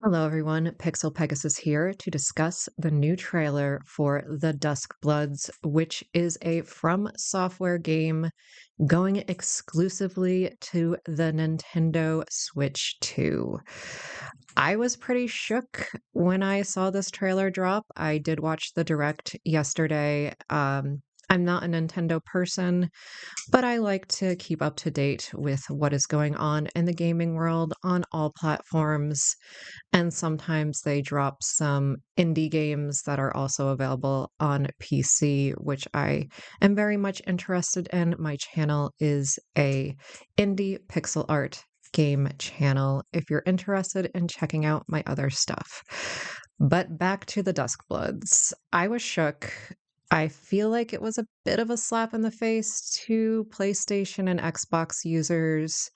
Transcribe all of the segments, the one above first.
Hello, everyone. Pixel Pegasus here to discuss the new trailer for the Duskbloods, which is a FromSoftware game going exclusively to the Nintendo Switch 2. I was pretty shook when I saw this trailer drop. I did watch the direct yesterday. I'm not a Nintendo person, but I like to keep up to date with what is going on in the gaming world on all platforms. And sometimes they drop some indie games that are also available on PC, which I am very much interested in. My channel is a indie pixel art game channel if you're interested in checking out my other stuff. But back to the Duskbloods. I was shook. I feel like it was a bit of a slap in the face to PlayStation and Xbox users,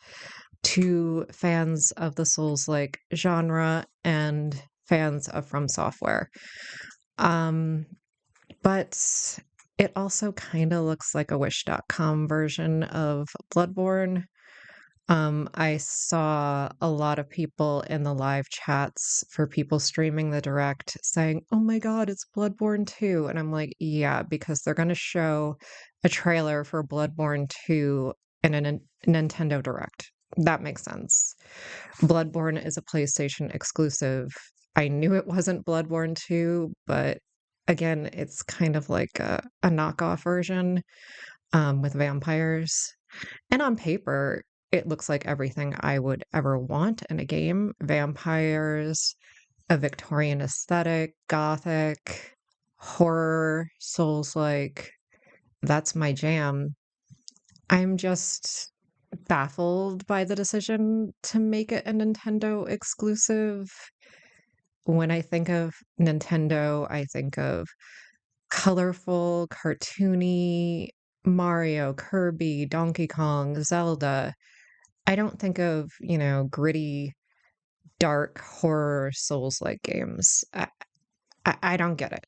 to fans of the Souls-like genre and fans of FromSoftware. Um, but it also kind of looks like a Wish.com version of Bloodborne. I saw a lot of people in the live chats for people streaming the direct saying, "Oh my God, it's Bloodborne 2." And I'm like, yeah, because they're going to show a trailer for Bloodborne 2 in a Nintendo Direct. That makes sense. Bloodborne is a PlayStation exclusive. I knew it wasn't Bloodborne 2, but again, it's kind of like a knockoff version with vampires. And on paper, it looks like everything I would ever want in a game. Vampires, a Victorian aesthetic, gothic, horror, souls-like. That's my jam. I'm just baffled by the decision to make it a Nintendo exclusive. When I think of Nintendo, I think of colorful, cartoony Mario, Kirby, Donkey Kong, Zelda. I don't think of, gritty, dark horror Souls-like games. I don't get it.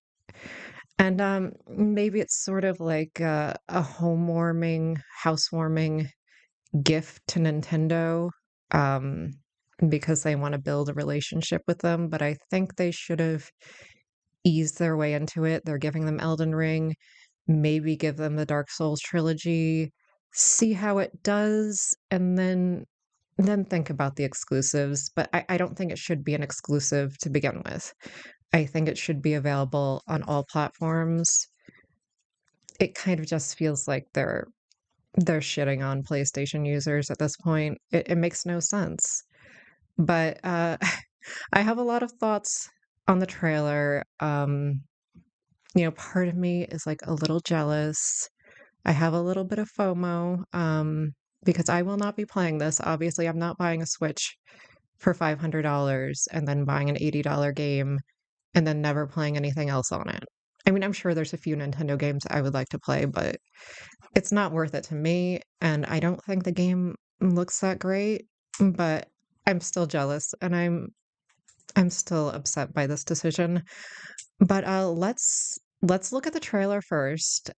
And maybe it's sort of like a housewarming gift to Nintendo, um, because they want to build a relationship with them. But I think they should have eased their way into it. They're giving them Elden Ring, maybe give them the Dark Souls trilogy, see how it does, and then think about the exclusives. But I don't think it should be an exclusive to begin with. I think it should be available on all platforms. It kind of just feels like they're shitting on PlayStation users at this point. It makes no sense. But I have a lot of thoughts on the trailer. Part of me is like a little jealous. I have a little bit of FOMO, because I will not be playing this. Obviously, I'm not buying a Switch for $500 and then buying an $80 game and then never playing anything else on it. I mean, I'm sure there's a few Nintendo games I would like to play, but it's not worth it to me. And I don't think the game looks that great, but I'm still jealous and I'm still upset by this decision. But let's look at the trailer first.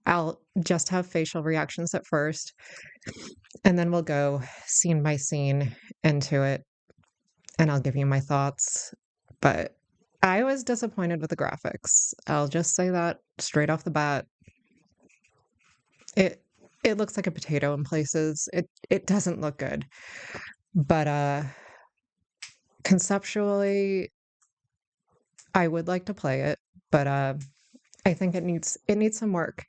I'll just have facial reactions at first, and then we'll go scene by scene into it, and I'll give you my thoughts. But I was disappointed with the graphics. I'll just say that straight off the bat. It it looks like a potato in places. It doesn't look good. But conceptually, I would like to play it, but I think it needs some work.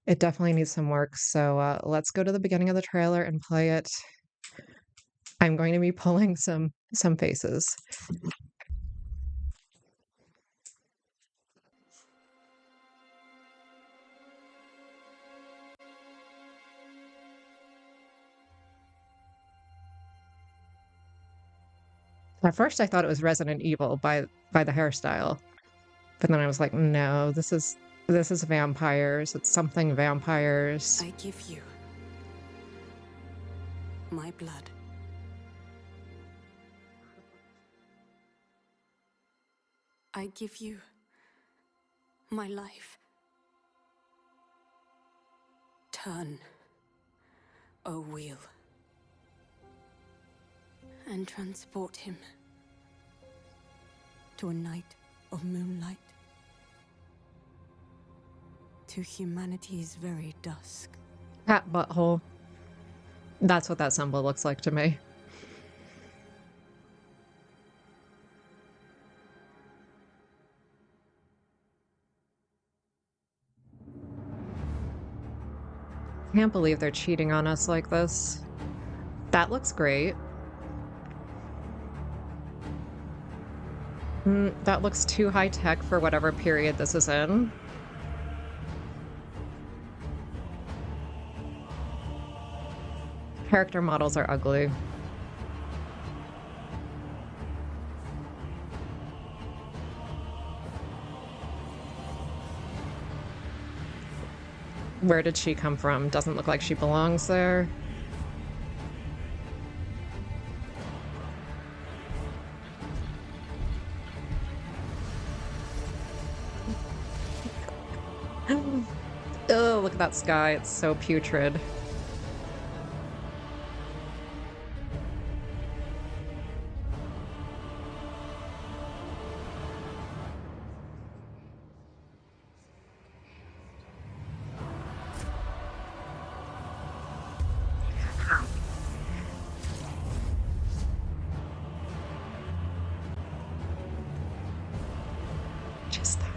It definitely needs some work. So let's go to the beginning of the trailer and play it. I'm going to be pulling some faces. At first, I thought it was Resident Evil by the hairstyle, but then I was like, no, this is vampires. It's something vampires. I give you my blood. I give you my life. Turn, O wheel, and transport him to a night of moonlight, to humanity's very dusk. Cat butthole. That's what that symbol looks like to me. Can't believe they're cheating on us like this. That looks great. That looks too high tech for whatever period this is in. Character models are ugly. Where did she come from? Doesn't look like she belongs there. Oh, look at that sky. It's so putrid. Just that.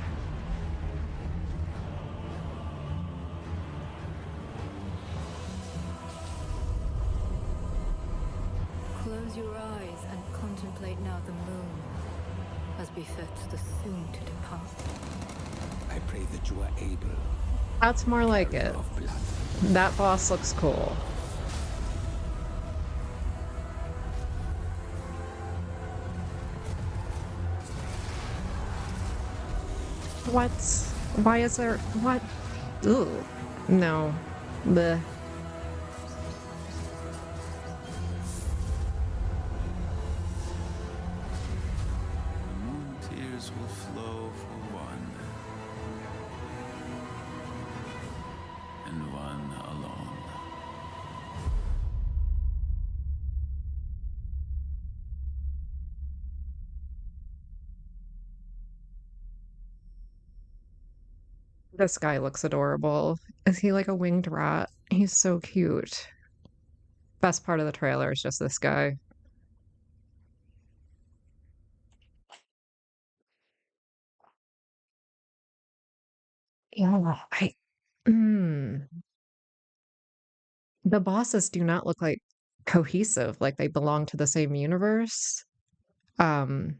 Close your eyes and contemplate now the moon, as befits the soon to depart. I pray that you are able. That's more like it. Of blood. That boss looks cool. What? Why is there... What? Ooh. No. Bleh. The moon tears will flow for one, and one alone. This guy looks adorable. Is he like a winged rat? He's so cute. Best part of the trailer is just this guy. Yeah, mm, the bosses do not look like cohesive, like they belong to the same universe. Um,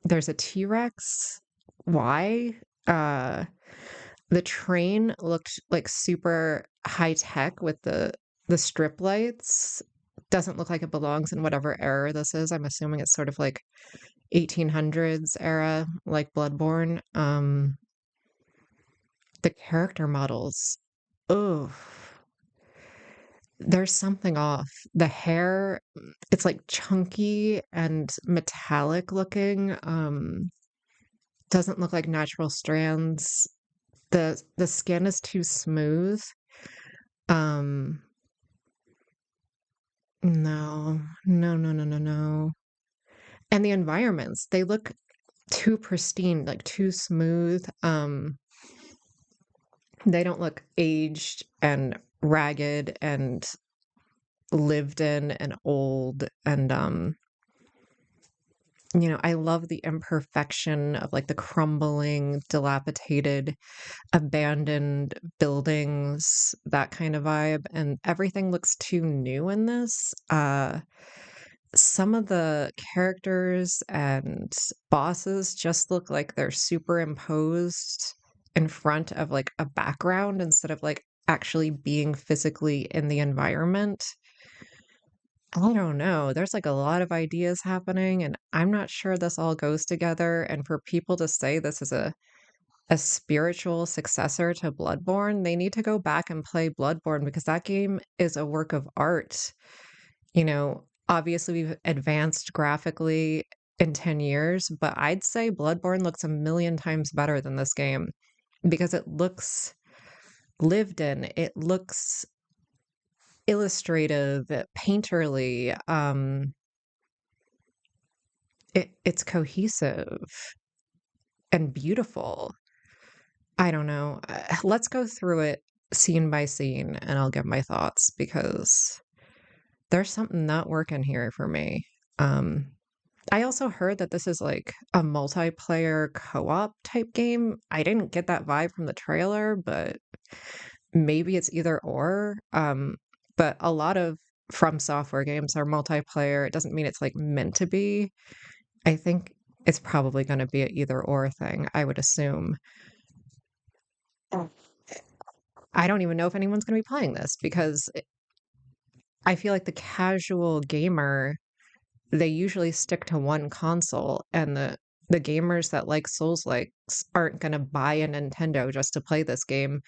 there's a T-Rex. Why? Uh, the train looked like super high tech with the strip lights. Doesn't look like it belongs in whatever era this is. I'm assuming it's sort of like 1800s era, like Bloodborne. The character models. Oh, there's something off. The hair, it's like chunky and metallic looking. Doesn't look like natural strands. The skin is too smooth. Um, no, no, no, no, no, no. And the environments, they look too pristine, like too smooth. They don't look aged and ragged and lived in and old. And I love the imperfection of like the crumbling, dilapidated, abandoned buildings, that kind of vibe. And everything looks too new in this. Some of the characters and bosses just look like they're superimposed in front of like a background instead of like actually being physically in the environment. I don't know. There's like a lot of ideas happening, and I'm not sure this all goes together. And for people to say this is a spiritual successor to Bloodborne, they need to go back and play Bloodborne because that game is a work of art. Obviously we've advanced graphically in 10 years, but I'd say Bloodborne looks a million times better than this game because it looks lived in. It looks illustrative, painterly. it's cohesive and beautiful. I don't know. Let's go through it scene by scene and I'll give my thoughts because there's something not working here for me. Um, I also heard that this is like a multiplayer co-op type game. I didn't get that vibe from the trailer, but maybe it's either or. But a lot of From Software games are multiplayer. It doesn't mean it's like meant to be. I think it's probably going to be an either or thing, I would assume. I don't even know if anyone's going to be playing this because I feel like the casual gamer, they usually stick to one console, and the gamers that like Souls likes aren't going to buy a Nintendo just to play this game.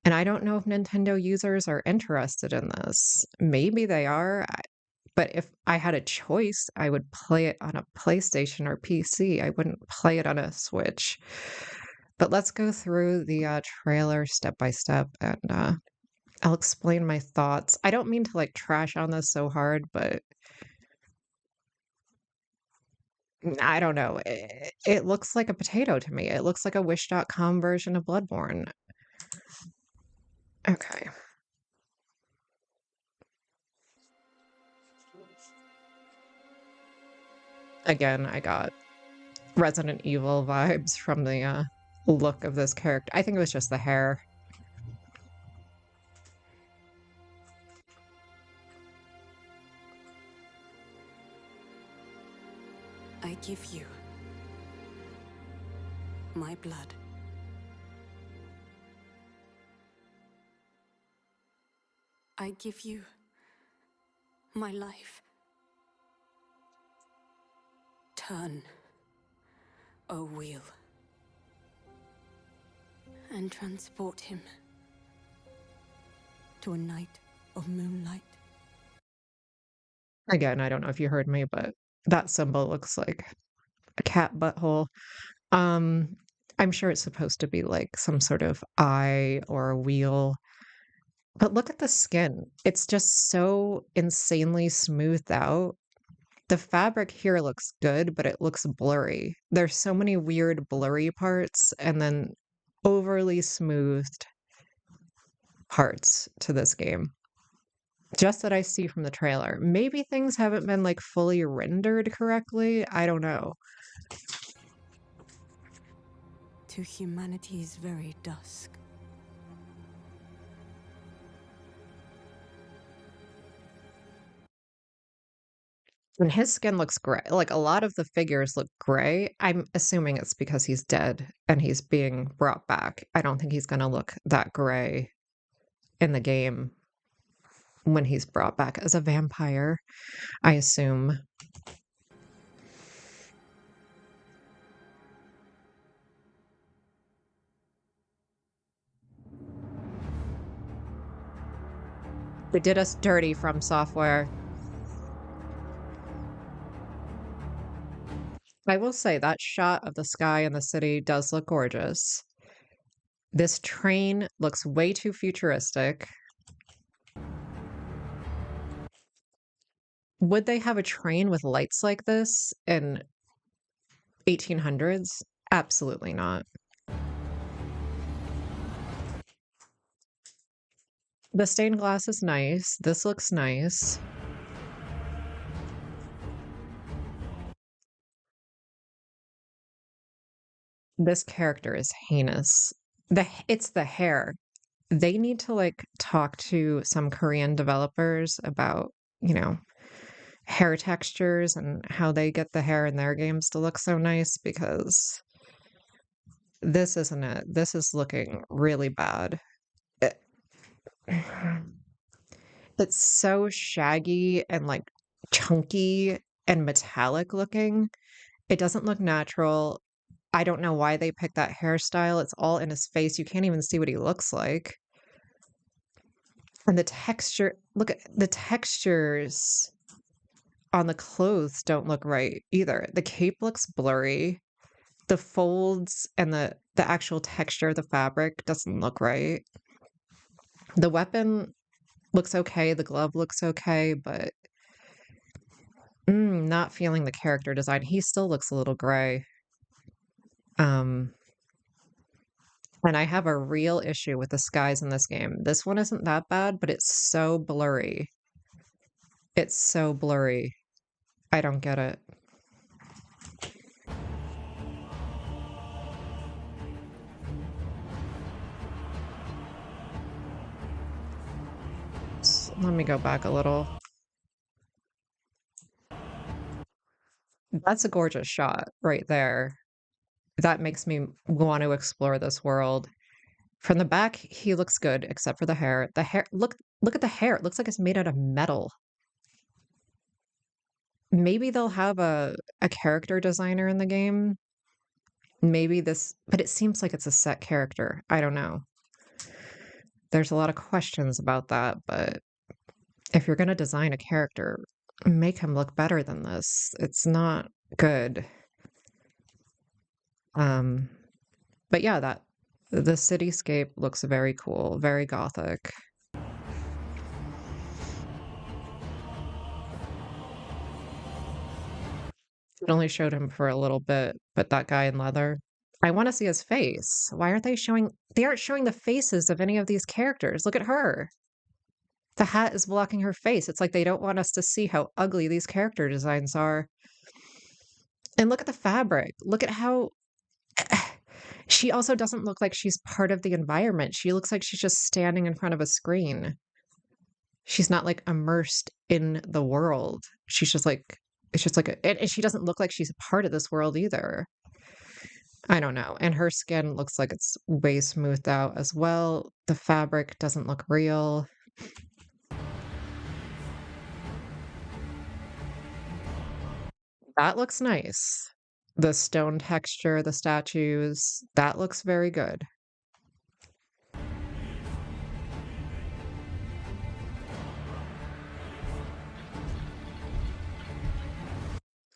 And I don't know if Nintendo users are interested in this. Maybe they are, but if I had a choice, I would play it on a PlayStation or PC. I wouldn't play it on a Switch. But let's go through the trailer step by step and I'll explain my thoughts. I don't mean to like trash on this so hard, but I don't know. It looks like a potato to me. It looks like a Wish.com version of Bloodborne. Okay. Again, I got Resident Evil vibes from the look of this character. I think it was just the hair. I give you my blood. I give you my life. Turn, O wheel, and transport him to a night of moonlight. Again, I don't know if you heard me, but that symbol looks like a cat butthole. Um, I'm sure it's supposed to be like some sort of eye or a wheel. But look at the skin. It's just so insanely smoothed out. The fabric here looks good, but it looks blurry. There's so many weird blurry parts and then overly smoothed parts to this game. Just that I see from the trailer. Maybe things haven't been like fully rendered correctly. I don't know. To humanity's very dusk. And his skin looks gray. Like a lot of the figures look gray. I'm assuming it's because he's dead and he's being brought back. I don't think he's going to look that gray in the game when he's brought back as a vampire, I assume. They did us dirty From Software. I will say that shot of the sky and the city does look gorgeous. This train looks way too futuristic. Would they have a train with lights like this in 1800s? Absolutely not. The stained glass is nice. This looks nice. This character is heinous. It's the hair. They need to like talk to some Korean developers about, you know, hair textures and how they get the hair in their games to look so nice because this isn't it. This is looking really bad. It- it's so shaggy and like chunky and metallic looking. It doesn't look natural. I don't know why they picked that hairstyle. It's all in his face. You can't even see what he looks like. And the texture, look at the textures on the clothes don't look right either. The cape looks blurry. The folds and the actual texture of the fabric doesn't look right. The weapon looks okay, the glove looks okay, but Not feeling the character design. He still looks a little gray. And I have a real issue with the skies in this game. This one isn't that bad, but it's so blurry. It's so blurry. I don't get it. Let me go back a little. That's a gorgeous shot right there. That makes me want to explore this world. From the back, he looks good, except for the hair. The hair, look at the hair. It looks like it's made out of metal. Maybe they'll have a character designer in the game. Maybe this, but it seems like it's a set character. I don't know. There's a lot of questions about that, but if you're going to design a character, make him look better than this. It's not good. But yeah, the cityscape looks very cool, very gothic. It only showed him for a little bit, but that guy in leather, I want to see his face. Why aren't they aren't showing the faces of any of these characters. Look at her. The hat is blocking her face. It's like they don't want us to see how ugly these character designs are. And look at the fabric. Look at how she also doesn't look like she's part of the environment. She looks like she's just standing in front of a screen. She's not like immersed in the world. She's just like, it's just like, and she doesn't look like she's a part of this world either. I don't know. And her skin looks like it's way smoothed out as well. The fabric doesn't look real. That looks nice. The stone texture, the statues, that looks very good.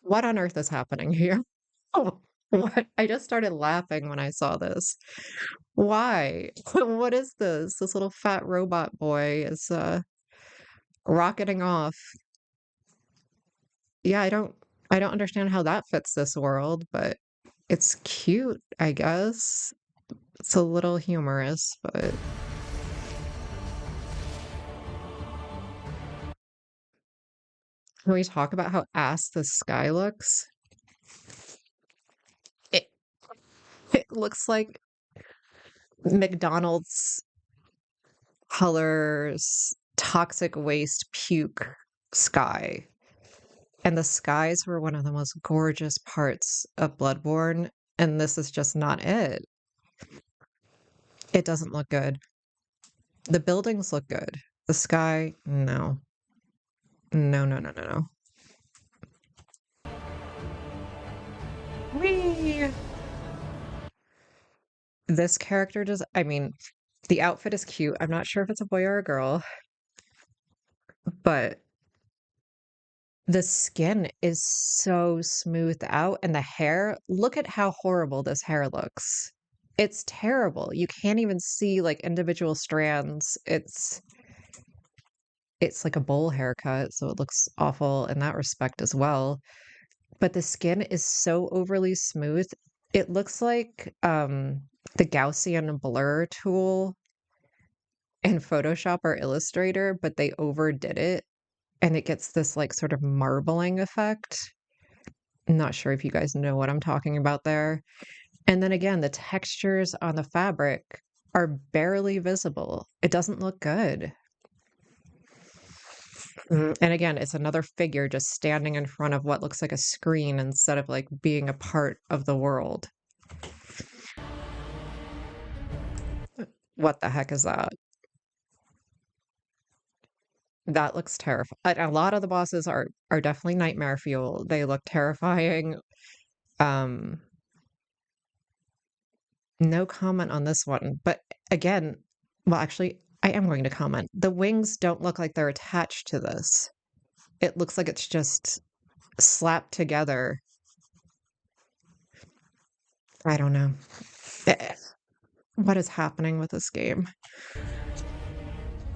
What on earth is happening here? Oh, what? I just started laughing when I saw this. Why? What is this? This little fat robot boy is rocketing off. Yeah, I don't understand how that fits this world, but it's cute, I guess. It's a little humorous, but can we talk about how ass the sky looks? It it looks like McDonald's colors, toxic waste puke sky. And the skies were one of the most gorgeous parts of Bloodborne, and this is just not it. It doesn't look good. The buildings look good. The sky, no. No, no, no, no, no. Whee! This character does, I mean, the outfit is cute. I'm not sure if it's a boy or a girl, but the skin is so smoothed out and the hair, look at how horrible this hair looks. It's terrible. You can't even see like individual strands. It's like a bowl haircut, so it looks awful in that respect as well. But the skin is so overly smooth. It looks like the Gaussian blur tool in Photoshop or Illustrator, but they overdid it and it gets this like sort of marbling effect. I'm not sure if you guys know what I'm talking about there. And then again, the textures on the fabric are barely visible. It doesn't look good. And again, it's another figure just standing in front of what looks like a screen instead of like being a part of the world. What the heck is that? That looks terrifying. A lot of the bosses are definitely nightmare fuel. They look terrifying. Um, no comment on this one. But again, well, actually, I am going to comment. The wings don't look like they're attached to this. It looks like it's just slapped together. I don't know. What is happening with this game?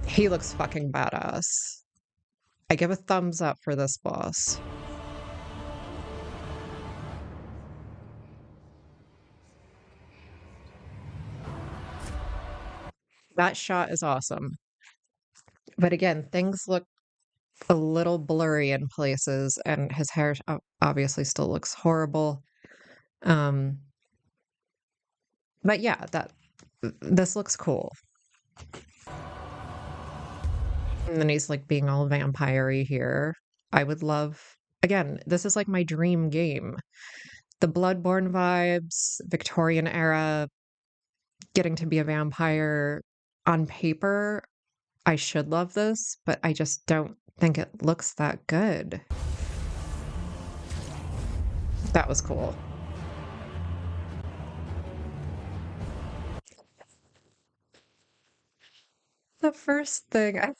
He looks fucking badass. I give a thumbs up for this boss. That shot is awesome. But again, things look a little blurry in places, and his hair obviously still looks horrible. Um, but yeah, this looks cool. And then he's like being all vampire-y here. I would love, again, this is like my dream game. The Bloodborne vibes, Victorian era, getting to be a vampire on paper. I should love this, but I just don't think it looks that good. That was cool. The first thing I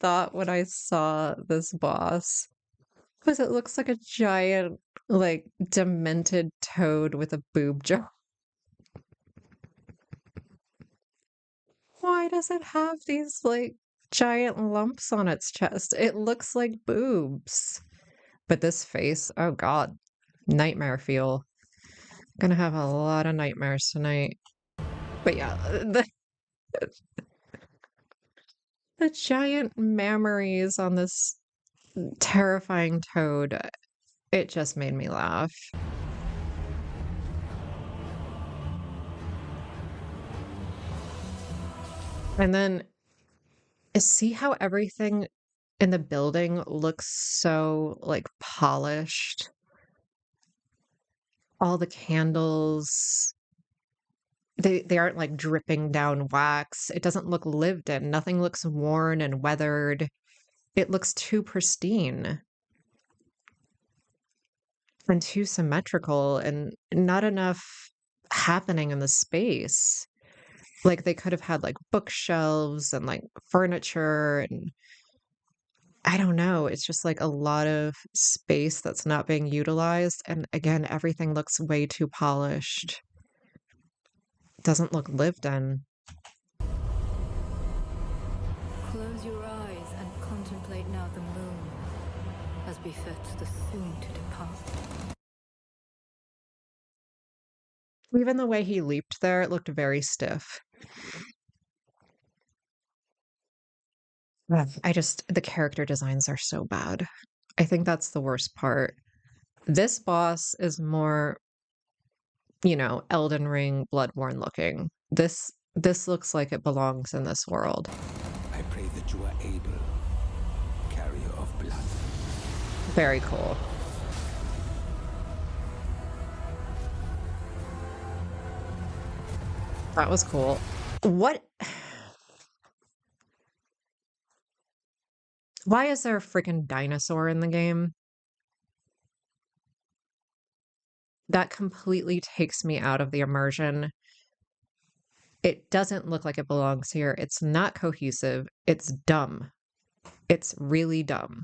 thought when I saw this boss was it looks like a giant, like, demented toad with a boob job. Why does it have these, like, giant lumps on its chest? It looks like boobs. But this face, oh God, nightmare feel. Gonna have a lot of nightmares tonight. But yeah, the giant mammaries on this terrifying toad, it just made me laugh. And then see how everything in the building looks so like polished? All the candles, they aren't like dripping down wax. It doesn't look lived in. Nothing looks worn and weathered. It looks too pristine and too symmetrical and not enough happening in the space. Like they could have had like bookshelves and like furniture and I don't know. It's just like a lot of space that's not being utilized. And again, everything looks way too polished. Doesn't look lived in. Close your eyes and contemplate now the moon, as befits the soon to depart. Even the way he leaped there, it looked very stiff. Ugh, the character designs are so bad. I think that's the worst part. This boss is more, Elden Ring, Bloodborne looking. This looks like it belongs in this world. I pray that you are able, carrier of blood. Very cool. That was cool. What? Why is there a freaking dinosaur in the game? That completely takes me out of the immersion. It doesn't look like it belongs here. It's not cohesive. It's dumb. It's really dumb.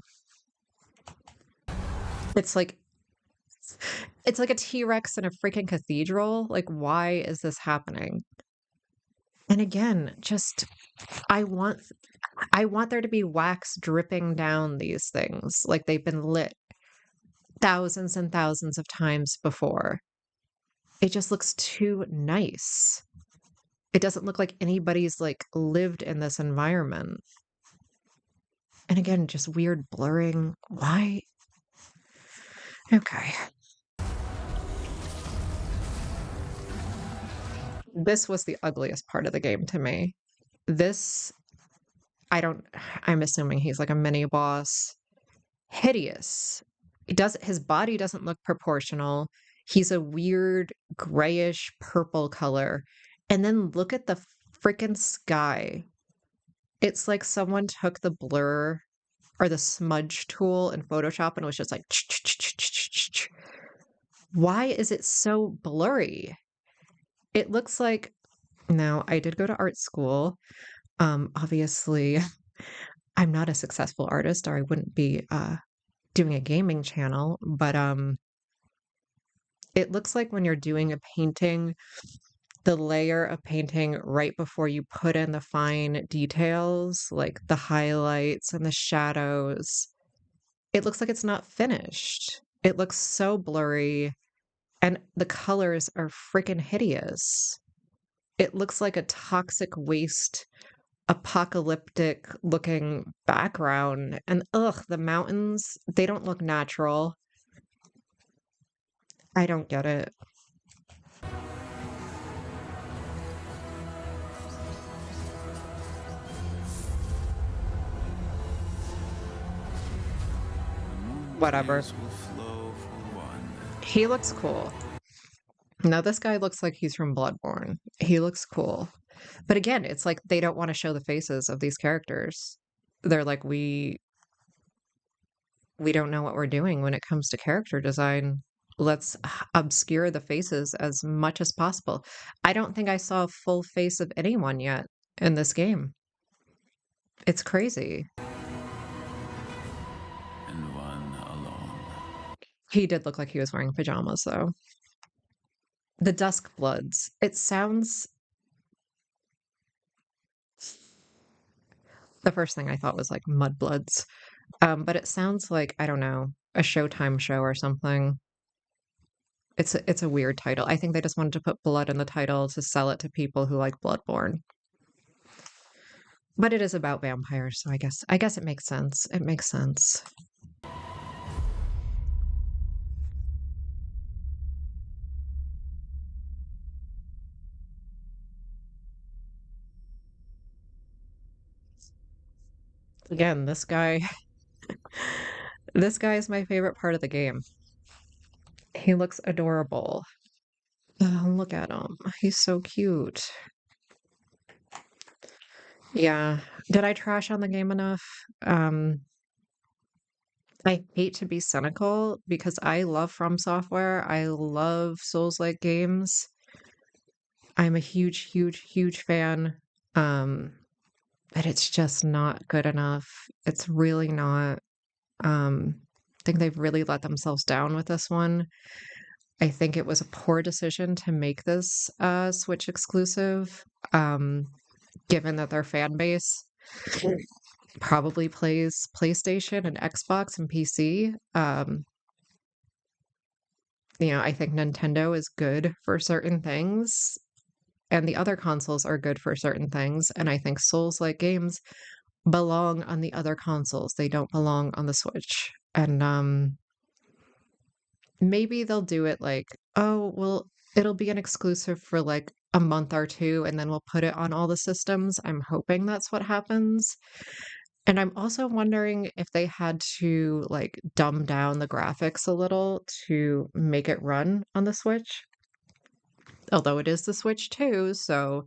It's like a T-Rex in a freaking cathedral. Like, why is this happening? And again, just I want there to be wax dripping down these things like they've been lit thousands and thousands of times before. It just looks too nice. It doesn't look like anybody's like lived in this environment. And again, just weird blurring. Why? Okay. This was the ugliest part of the game to me. This, I'm assuming he's like a mini boss. Hideous. His body doesn't look proportional. He's a weird grayish purple color. And then look at the freaking sky. It's like someone took the blur or the smudge tool in Photoshop and was just like, why is it so blurry? It looks like, now I did go to art school. Obviously, I'm not a successful artist or I wouldn't be doing a gaming channel, but it looks like when you're doing a painting, the layer of painting right before you put in the fine details, like the highlights and the shadows, it looks like it's not finished. It looks so blurry, and the colors are freaking hideous. it looks like a toxic waste, apocalyptic looking background. And ugh, the mountains, they don't look natural. I don't get it. Whatever. Tears will flow for one. He looks cool. Now, this guy looks like he's from Bloodborne. He looks cool. But again, it's like they don't want to show the faces of these characters. They're like, we don't know what we're doing when it comes to character design. Let's obscure the faces as much as possible. I don't think I saw a full face of anyone yet in this game. It's crazy. And one alone. He did look like he was wearing pajamas, though. The Duskbloods. It sounds. The first thing I thought was like Mudbloods. But it sounds like, I don't know, a Showtime show or something. It's a weird title. I think they just wanted to put blood in the title to sell it to people who like Bloodborne. But it is about vampires, so I guess it makes sense. It makes sense. Again, this guy this guy is my favorite part of the game. He looks adorable. Oh, look at him. He's so cute. Yeah. Did I trash on the game enough? I hate to be cynical because I love FromSoftware. I love Souls-like games. I'm a huge, huge, huge fan. But it's just not good enough. It's really not. I think they've really let themselves down with this one. I think it was a poor decision to make this Switch exclusive, given that their fan base probably plays PlayStation and Xbox and PC. I think Nintendo is good for certain things, and the other consoles are good for certain things. And I think Souls-like games belong on the other consoles. They don't belong on the Switch. And maybe they'll do it like, oh, well, it'll be an exclusive for like a month or two, and then we'll put it on all the systems. I'm hoping that's what happens. And I'm also wondering if they had to like dumb down the graphics a little to make it run on the Switch. Although it is the Switch 2, so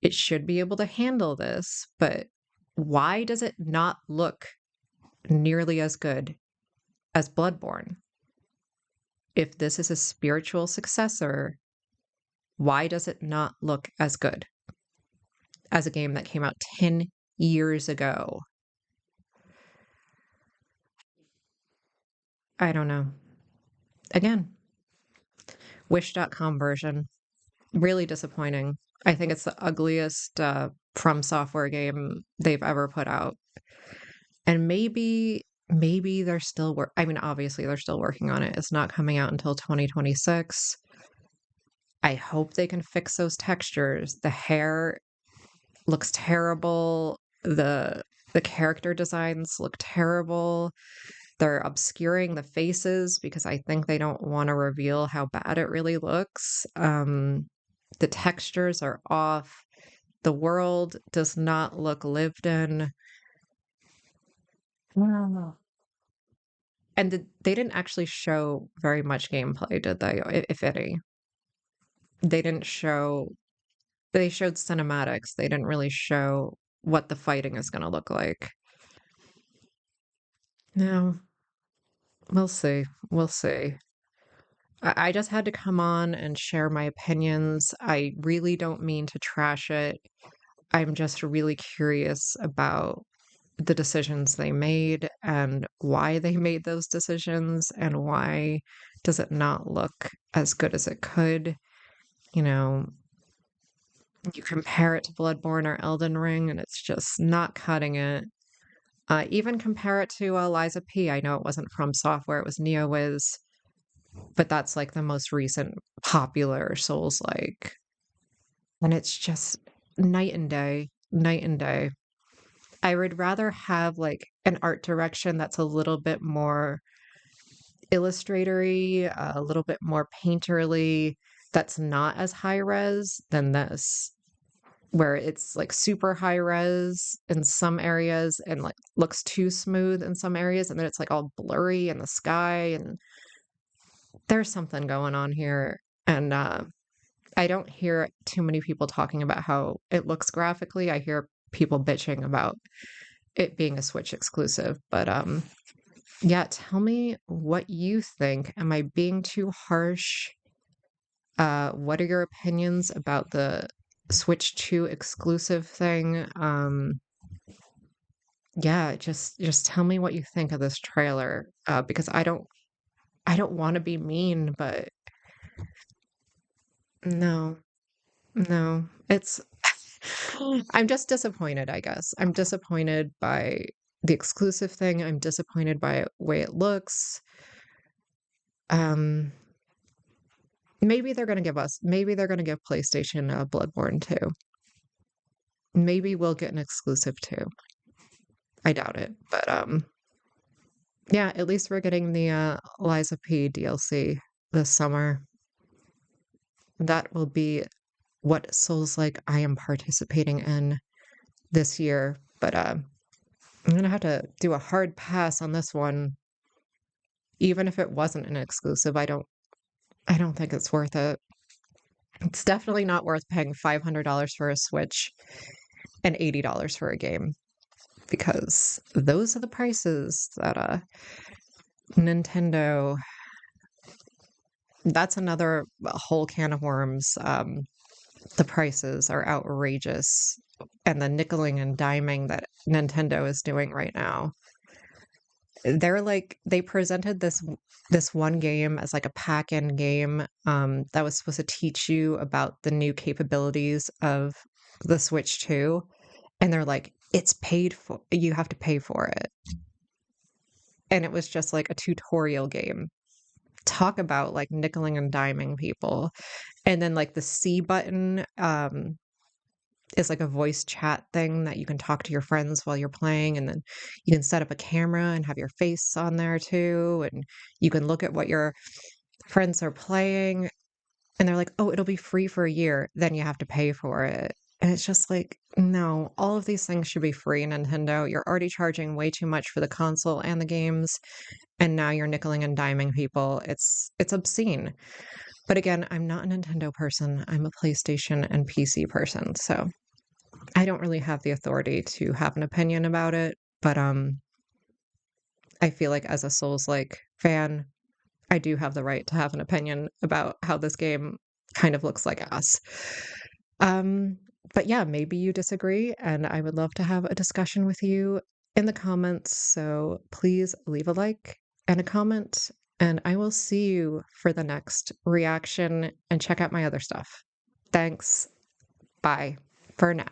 it should be able to handle this. But why does it not look nearly as good as Bloodborne? If this is a spiritual successor, why does it not look as good as a game that came out 10 years ago? I don't know. Again, Wish.com version. Really disappointing. I think it's the ugliest FromSoftware game they've ever put out. And maybe they're still I mean, obviously they're still working on it. It's not coming out until 2026. I hope they can fix those textures. The hair looks terrible. The character designs look terrible. They're obscuring the faces because I think they don't want to reveal how bad it really looks. The textures are off. The world does not look lived in. Wow. And they didn't actually show very much gameplay, did they? If any. They didn't show. They showed cinematics. They didn't really show what the fighting is going to look like. No. We'll see. We'll see. I just had to come on and share my opinions. I really don't mean to trash it. I'm just really curious about the decisions they made and why they made those decisions and why does it not look as good as it could. You compare it to Bloodborne or Elden Ring and it's just not cutting it. Even compare it to Liza P. I know it wasn't FromSoftware, it was NeoWiz, but that's like the most recent popular Souls-like. And it's just night and day, night and day. I would rather have like an art direction that's a little bit more illustratory, a little bit more painterly, that's not as high res than this, where it's like super high res in some areas and like looks too smooth in some areas, and then it's like all blurry in the sky, and there's something going on here. And I don't hear too many people talking about how it looks graphically. I hear people bitching about it being a Switch exclusive, but yeah, tell me what you think. Am I being too harsh? What are your opinions about the Switch 2 exclusive thing? Yeah, just tell me what you think of this trailer, because I don't want to be mean, but no, no, it's I'm just disappointed, I guess. I'm disappointed by the exclusive thing. I'm disappointed by the way it looks. Um, maybe they're gonna give PlayStation Bloodborne 2. Maybe we'll get an exclusive too. I doubt it, but yeah, at least we're getting the Liza P DLC this summer. That will be what Souls-like I am participating in this year, but I'm gonna have to do a hard pass on this one. Even if it wasn't an exclusive, I don't think it's worth it. It's definitely not worth paying $500 for a Switch and $80 for a game, because those are the prices that Nintendo, that's another whole can of worms. The prices are outrageous, and the nickeling and diming that Nintendo is doing right now. They presented this one game as like a pack-in game that was supposed to teach you about the new capabilities of the Switch 2, and they're like, it's paid for, you have to pay for it. And it was just like a tutorial game. Talk about like nickeling and diming people. And then like the C button is like a voice chat thing that you can talk to your friends while you're playing, and then you can set up a camera and have your face on there too, and you can look at what your friends are playing, and they're like, "Oh, it'll be free for a year, then you have to pay for it." And it's just like, no, all of these things should be free, Nintendo. You're already charging way too much for the console and the games, and now you're nickeling and diming people. It's obscene. But again, I'm not a Nintendo person. I'm a PlayStation and PC person, so I don't really have the authority to have an opinion about it, but I feel like as a Souls-like fan, I do have the right to have an opinion about how this game kind of looks like ass. Um, but yeah, maybe you disagree, and I would love to have a discussion with you in the comments. So please leave a like and a comment, and I will see you for the next reaction, and check out my other stuff. Thanks. Bye for now.